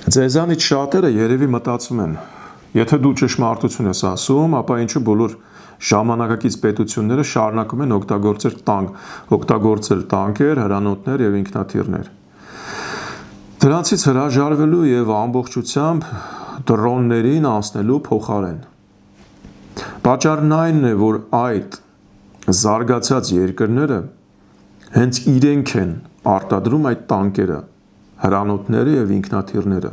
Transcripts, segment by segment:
Ձեզանից շատերը երևի մտածում են, եթե դու ճշմարտություն ես ասում, ապա ինչու բոլոր ժամանակակից պետությունները շարունակում են օգտագործել տանկեր, հրանոթներ և ինքնաթիռներ։ Դրանցից հրաժարվելու և ամբողջությամբ դրոններին անցնելու փոխարեն։ Պատճառն այն է, որ այդ զարգացած երկրները հենց իրենք են արտադրում այդ տանկերը, հրանոթները և ինքնաթիռները,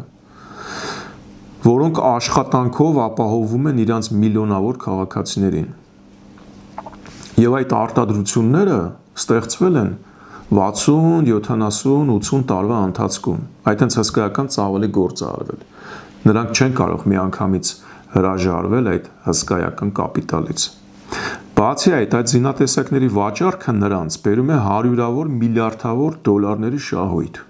որոնք աշխատանքով ապահովում են իրենց միլիոնավոր քաղաքացիներին։ Եվ այդ արտադրությունները ստեղծվել են 60, 70, 80 տարվա ընթացքում, այդ հենց հսկայական ծավալի գործ է արվել։ Նրանք չեն կարող միանգամից հրաժարվել այդ հսկայական կապիտալից։ Բացի այդ զինատեսակների վաճառքը նրանց բերում է հարյուրավոր միլիարդավոր դոլարների շահույթ։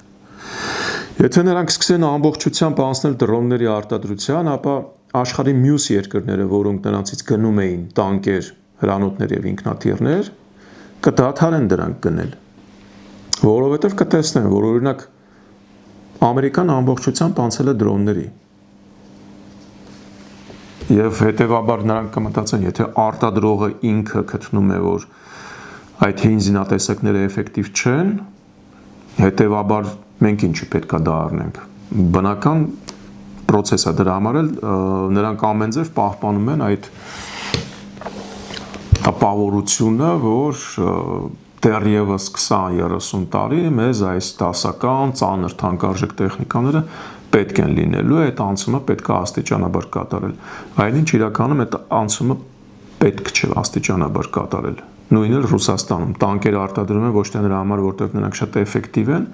Եթե նրանք սկսեն ամբողջությամբ անցնել դրոնների արտադրության, ապա աշխարհի մյուս երկրները, որոնք նրանցից գնում էին տանկեր, հրանոթներ և ինքնաթիռներ, կդադարեն դրանք գնել, որովհետև կտեսնեն, որ օրինակ Ամերիկան ամբողջությամբ անցել է դրոնների։ Եվ հետևաբար նրանք կմտածեն, եթե արտադրողը ինքը գտնում է, որ այդ հին զինատեսակները էֆեկտիվ չեն, հետևաբար մենք ինչի պետք է դա առնենք։ Բնական պրոցես է դրա համար էլ նրանք ամեն ձև պահպանում են այդ տպավորությունը, որ դեռևս 20-30 տարի մեզ այս դասական, ծանր թանկարժեք տեխնիկաները պետք են լինելու, այդ անցումը պետք է աստիճանաբար կատարել։ Այնինչ իրականում այդ անցումը պետք չէ աստիճանաբար կատարել։ Նույնն էլ Ռուսաստանում տանկեր արտադրում են ոչ թե նրա համար, որտեղ նրանք շատ էֆեկտիվ են,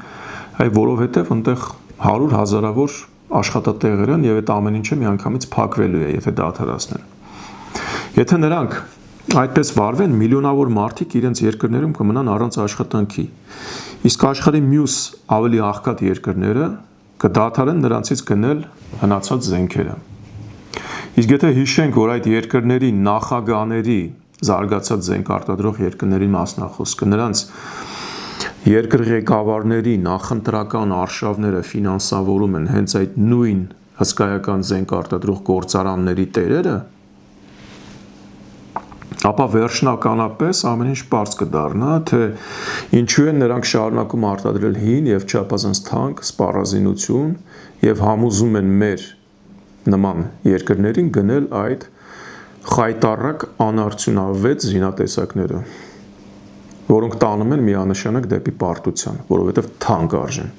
այլ որովհետև այնտեղ 100 հազարավոր աշխատատեղեր են եւ այդ ամեն ինչը միանգամից փակվելու է, եթե դադարացնեն։ Եթե նրանք այդպես վարվեն, միլիոնավոր մարդիկ իրենց երկրներում կմնան առանց աշխատանքի։ Իսկ աշխարհի մյուս ավելի աղքատ երկրները կդադարեն նրանցից գնել հնացած զենքերը։ Իսկ եթե հիշենք, որ այդ երկրների նախագահների, զարգացած զենք արտադրող երկրների մասնախոսքը, նրանց երկրի ղեկավարների նախընտրական արշավները ֆինանսավորում են հենց այդ նույն հսկայական զենք արտադրող գործարանների տերերը, ապա վերջնականապես ամեն ինչ պարզ կդառնա, թե ինչու են նրանք շարունակում արտադրել հին և չափազանց թանկ սպառազինություն և համոզում են մեր նման երկրներին գնել այդ խայտառակ անարդյունավետ զինատեսակները, որոնք տանում են միանշանակ դեպի պարտության, որովհետև թանկ արժեն։